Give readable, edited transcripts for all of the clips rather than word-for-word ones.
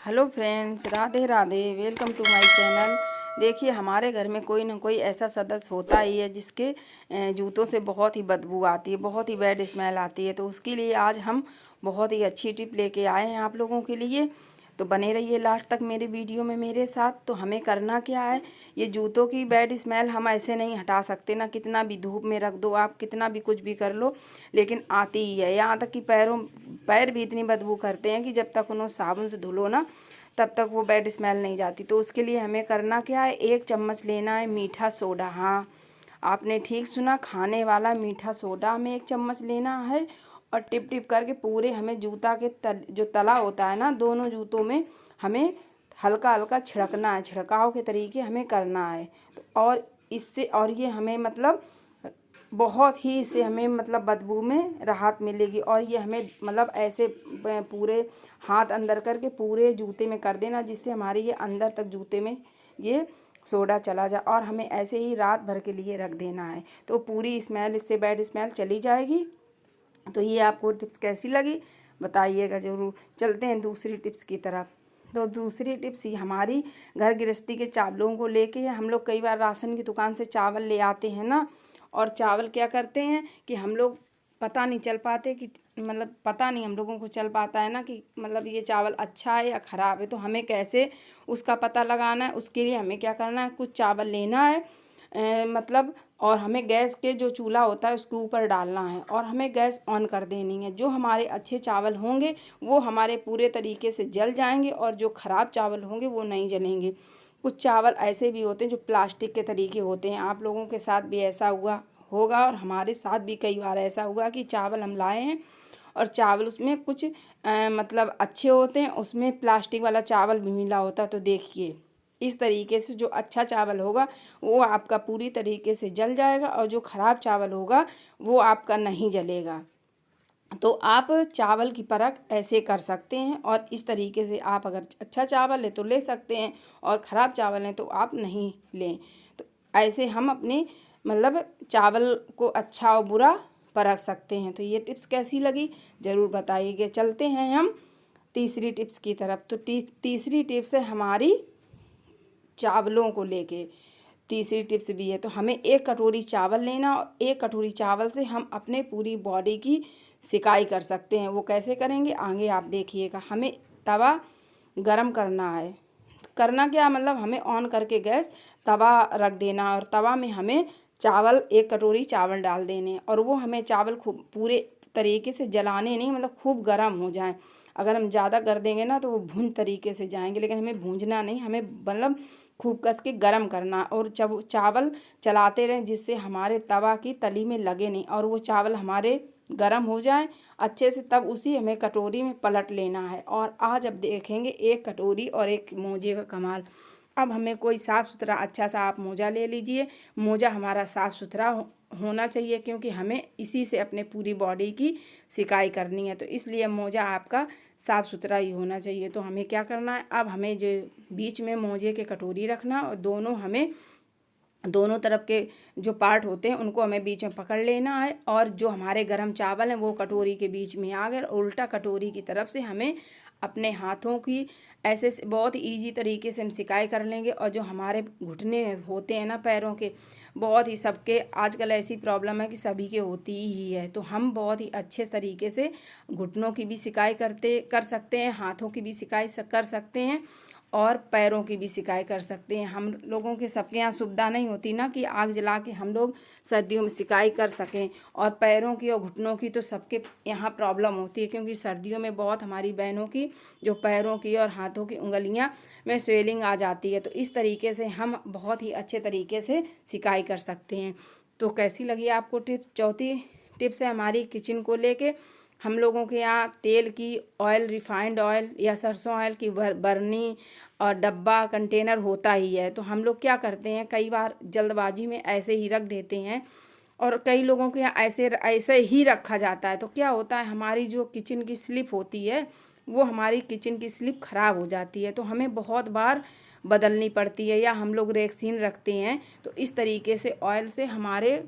Hello friends, Radhe Radhe. Welcome to my channel. देखिए, हमारे घर में कोई ना कोई ऐसा सदस्य होता ही है जिसके जूतों से बहुत ही बदबू आती है, बहुत ही बैड स्मेल आती है। तो उसके लिए आज हम बहुत ही अच्छी टिप लेके आए हैं आप लोगों के लिए। तो बने रहिए लास्ट तक मेरे वीडियो में मेरे साथ। तो हमें करना क्या है, ये जूतों की बैड स्मेल हम ऐसे नहीं हटा सकते ना, कितना भी धूप में रख दो आप, कितना भी कुछ भी कर लो, लेकिन आती ही है। यहाँ तक कि पैर भी इतनी बदबू करते हैं कि जब तक उन्हें साबुन से धुलो ना, तब तक वो बैड स्मेल नहीं जाती। तो उसके लिए हमें करना क्या है, 1 चम्मच लेना है मीठा सोडा। हाँ, आपने ठीक सुना, खाने वाला मीठा सोडा हमें 1 चम्मच लेना है। और टिप टिप करके पूरे हमें जूता के जो तला होता है ना, दोनों जूतों में हमें हल्का हल्का छिड़कना है, छिड़काव के तरीके हमें करना है। तो और इससे और ये हमें मतलब बहुत ही इससे हमें मतलब बदबू में राहत मिलेगी। और ये हमें मतलब ऐसे पूरे हाथ अंदर करके पूरे जूते में कर देना, जिससे हमारे ये अंदर तक जूते में ये सोडा चला जाए। और हमें ऐसे ही रात भर के लिए रख देना है, तो पूरी स्मेल, इससे बैड स्मेल चली जाएगी। तो ये आपको टिप्स कैसी लगी बताइएगा ज़रूर। चलते हैं दूसरी टिप्स की तरफ। तो दूसरी टिप्स ये हमारी घर गृहस्थी के चावलों को लेके। हम लोग कई बार राशन की दुकान से चावल ले आते हैं ना, और चावल क्या करते हैं कि हम लोग पता नहीं चल पाते कि मतलब पता नहीं हम लोगों को चल पाता है ना कि मतलब ये चावल अच्छा है या ख़राब है। तो हमें कैसे उसका पता लगाना है, उसके लिए हमें क्या करना है, कुछ चावल लेना है मतलब, और हमें गैस के जो चूल्हा होता है उसके ऊपर डालना है, और हमें गैस ऑन कर देनी है। जो हमारे अच्छे चावल होंगे वो हमारे पूरे तरीके से जल जाएंगे, और जो ख़राब चावल होंगे वो नहीं जलेंगे। कुछ चावल ऐसे भी होते हैं जो प्लास्टिक के तरीके होते हैं। आप लोगों के साथ भी ऐसा हुआ होगा, और हमारे साथ भी कई बार ऐसा हुआ कि चावल हम लाए हैं और चावल उसमें कुछ मतलब अच्छे होते हैं, उसमें प्लास्टिक वाला चावल भी मिला होता है। तो देखिए, इस तरीके से जो अच्छा चावल होगा वो आपका पूरी तरीके से जल जाएगा, और जो ख़राब चावल होगा वो आपका नहीं जलेगा। तो आप चावल की परख ऐसे कर सकते हैं, और इस तरीके से आप अगर अच्छा चावल ले तो ले सकते हैं, और ख़राब चावल लें तो आप नहीं लें। तो ऐसे हम अपने मतलब चावल को अच्छा और बुरा परख सकते हैं। तो ये टिप्स कैसी लगी ज़रूर बताइएगा। चलते हैं हम तीसरी टिप्स की तरफ। तो तीसरी टिप्स है हमारी चावलों को लेके। तीसरी टिप्स भी है, तो हमें 1 कटोरी चावल लेना, और 1 कटोरी चावल से हम अपने पूरी बॉडी की सिकाई कर सकते हैं। वो कैसे करेंगे आगे आप देखिएगा। हमें तवा गरम करना है। करना क्या मतलब, हमें ऑन करके गैस तवा रख देना, और तवा में हमें चावल 1 कटोरी चावल डाल देने, और वो हमें चावल खूब पूरे तरीके से जलाने नहीं, मतलब खूब गर्म हो जाए। अगर हम ज़्यादा कर देंगे ना तो वो भून तरीके से जाएंगे, लेकिन हमें भूंजना नहीं, हमें मतलब खूब कस के गरम करना, और जब चावल चलाते रहें जिससे हमारे तवा की तली में लगे नहीं, और वो चावल हमारे गरम हो जाए अच्छे से, तब उसी हमें कटोरी में पलट लेना है। और आज अब देखेंगे 1 कटोरी और एक मोजे का कमाल। अब हमें कोई साफ़ सुथरा अच्छा सा आप मोजा ले लीजिए। मोजा हमारा साफ़ सुथरा होना चाहिए, क्योंकि हमें इसी से अपने पूरी बॉडी की सिकाई करनी है। तो इसलिए मोजा आपका साफ़ सुथरा ही होना चाहिए। तो हमें क्या करना है, अब हमें जो बीच में मोजे के कटोरी रखना, और दोनों तरफ के जो पार्ट होते हैं उनको हमें बीच में पकड़ लेना है, और जो हमारे गरम चावल हैं वो कटोरी के बीच में आ गए, उल्टा कटोरी की तरफ से हमें अपने हाथों की ऐसे बहुत ईजी तरीके से हम सिकाई कर लेंगे। और जो हमारे घुटने होते हैं ना पैरों के, बहुत ही सबके आजकल ऐसी प्रॉब्लम है कि सभी के होती ही है। तो हम बहुत ही अच्छे तरीके से घुटनों की भी सिकाई कर सकते हैं, हाथों की भी सिकाई कर सकते हैं, और पैरों की भी सिकाई कर सकते हैं। हम लोगों के सबके यहाँ सुविधा नहीं होती ना कि आग जला के हम लोग सर्दियों में सिकाई कर सकें। और पैरों की और घुटनों की तो सबके यहाँ प्रॉब्लम होती है, क्योंकि सर्दियों में बहुत हमारी बहनों की जो पैरों की और हाथों की उंगलियाँ में स्वेलिंग आ जाती है। तो इस तरीके से हम बहुत ही अच्छे तरीके से सिकाई कर सकते हैं। तो कैसी लगी आपको टिप्स? चौथी टिप्स है हमारी किचन को लेके। हम लोगों के यहाँ तेल की, ऑयल, रिफाइंड ऑयल या सरसों ऑयल की बरनी और डब्बा कंटेनर होता ही है। तो हम लोग क्या करते हैं, कई बार जल्दबाजी में ऐसे ही रख देते हैं, और कई लोगों के यहाँ ऐसे ही रखा जाता है। तो क्या होता है, हमारी जो किचन की स्लिप होती है वो हमारी किचन की स्लिप ख़राब हो जाती है। तो हमें बहुत बार बदलनी पड़ती है, या हम लोग रेक्सीन रखते हैं। तो इस तरीके से ऑयल से हमारे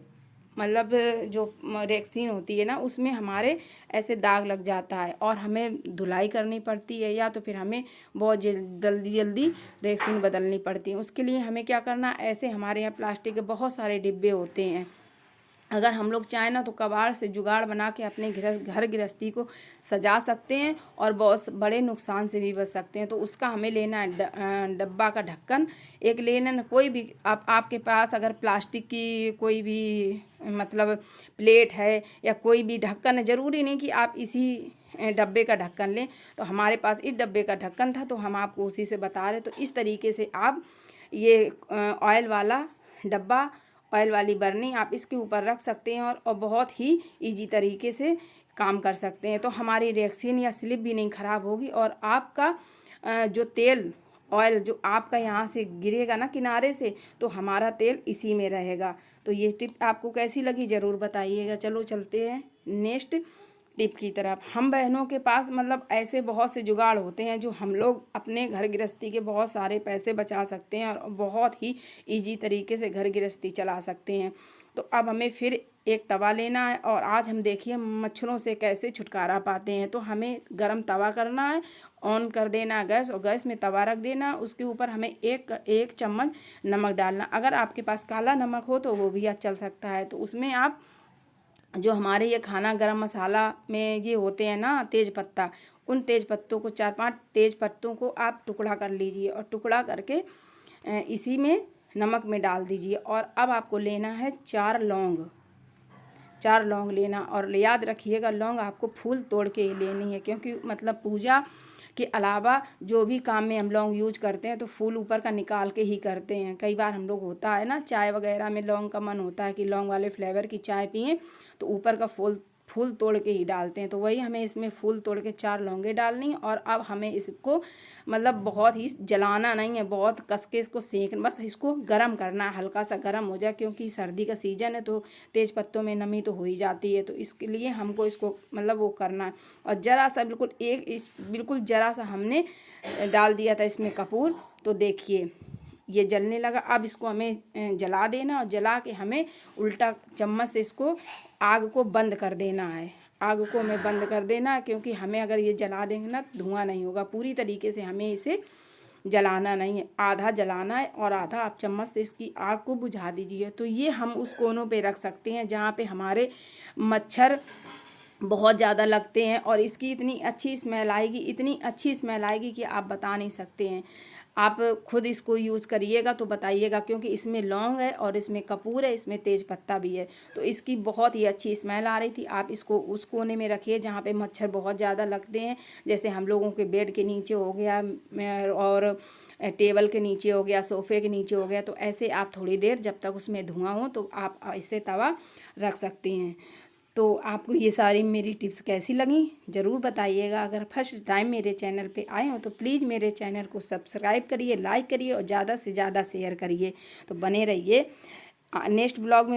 मतलब जो रेक्सीन होती है ना, उसमें हमारे ऐसे दाग लग जाता है और हमें धुलाई करनी पड़ती है, या तो फिर हमें बहुत जल्दी जल्दी रेक्सीन बदलनी पड़ती है। उसके लिए हमें क्या करना, ऐसे हमारे यहाँ प्लास्टिक के बहुत सारे डिब्बे होते हैं। अगर हम लोग चाहें ना तो कबाड़ से जुगाड़ बना के अपने घर गृहस्थी को सजा सकते हैं और बहुत बड़े नुकसान से भी बच सकते हैं। तो उसका हमें लेना है डब्बा का ढक्कन एक लेना है। कोई भी आपके पास अगर प्लास्टिक की कोई भी मतलब प्लेट है या कोई भी ढक्कन है, ज़रूरी नहीं कि आप इसी डब्बे का ढक्कन लें। तो हमारे पास इस डब्बे का ढक्कन था तो हम आपको उसी से बता रहे। तो इस तरीके से आप ये ऑयल वाला डब्बा, ऑयल वाली बर्नी आप इसके ऊपर रख सकते हैं और बहुत ही इजी तरीके से काम कर सकते हैं। तो हमारी रेक्सीन या स्लिप भी नहीं ख़राब होगी और आपका जो तेल ऑयल जो आपका यहाँ से गिरेगा ना किनारे से, तो हमारा तेल इसी में रहेगा। तो ये टिप आपको कैसी लगी ज़रूर बताइएगा। चलो चलते हैं नेक्स्ट टिप की तरफ। हम बहनों के पास मतलब ऐसे बहुत से जुगाड़ होते हैं जो हम लोग अपने घर गृहस्थी के बहुत सारे पैसे बचा सकते हैं और बहुत ही इजी तरीके से घर गृहस्थी चला सकते हैं। तो अब हमें फिर एक तवा लेना है और आज हम देखिए मच्छरों से कैसे छुटकारा पाते हैं। तो हमें गरम तवा करना है, ऑन कर देना गैस और गैस में तवा रख देना। उसके ऊपर हमें एक चम्मच नमक डालना। अगर आपके पास काला नमक हो तो वो भी चल सकता है। तो उसमें आप जो हमारे ये खाना गरम मसाला में ये होते हैं ना तेज पत्ता, उन तेज पत्तों को 4-5 तेज पत्तों को आप टुकड़ा कर लीजिए और टुकड़ा करके इसी में नमक में डाल दीजिए। और अब आपको लेना है 4 लौंग, 4 लौंग लेना। और याद रखिएगा लौंग आपको फूल तोड़ के ही लेनी है, क्योंकि मतलब पूजा के अलावा जो भी काम में हम लौंग यूज करते हैं तो फूल ऊपर का निकाल के ही करते हैं। कई बार हम लोग होता है ना चाय वगैरह में लौंग का मन होता है कि लौंग वाले फ्लेवर की चाय पिएं, तो ऊपर का फूल तोड़ के ही डालते हैं। तो वही हमें इसमें फूल तोड़ के 4 लौंगे डालनी। और अब हमें इसको मतलब बहुत ही जलाना नहीं है, बहुत कस के इसको सेंक, बस इसको गरम करना, हल्का सा गरम हो जाए, क्योंकि सर्दी का सीजन है तो तेज पत्तों में नमी तो हो ही जाती है। तो इसके लिए हमको इसको मतलब वो करना है। और ज़रा सा बिल्कुल ज़रा सा हमने डाल दिया था इसमें कपूर। तो देखिए ये जलने लगा। अब इसको हमें जला देना और जला के हमें उल्टा चम्मच से इसको आग को बंद कर देना है। आग को हमें बंद कर देना है, क्योंकि हमें अगर ये जला देंगे ना धुआं नहीं होगा। पूरी तरीके से हमें इसे जलाना नहीं है, आधा जलाना है और आधा आप चम्मच से इसकी आग को बुझा दीजिए। तो ये हम उस कोनों पे रख सकते हैं जहाँ पे हमारे मच्छर बहुत ज़्यादा लगते हैं और इसकी इतनी अच्छी स्मेल आएगी, इतनी अच्छी स्मेल आएगी कि आप बता नहीं सकते हैं। आप खुद इसको यूज़ करिएगा तो बताइएगा, क्योंकि इसमें लौंग है और इसमें कपूर है, इसमें तेज पत्ता भी है। तो इसकी बहुत ही अच्छी स्मेल आ रही थी। आप इसको उस कोने में रखिए जहाँ पे मच्छर बहुत ज़्यादा लगते हैं, जैसे हम लोगों के बेड के नीचे हो गया और टेबल के नीचे हो गया, सोफ़े के नीचे हो गया। तो ऐसे आप थोड़ी देर जब तक उसमें धुआं हो तो आप इससे तवा रख सकते हैं। तो आपको ये सारी मेरी टिप्स कैसी लगी ज़रूर बताइएगा। अगर फर्स्ट टाइम मेरे चैनल पे आए हो तो प्लीज़ मेरे चैनल को सब्सक्राइब करिए, लाइक करिए और ज़्यादा से ज़्यादा शेयर करिए। तो बने रहिए नेक्स्ट ब्लॉग में।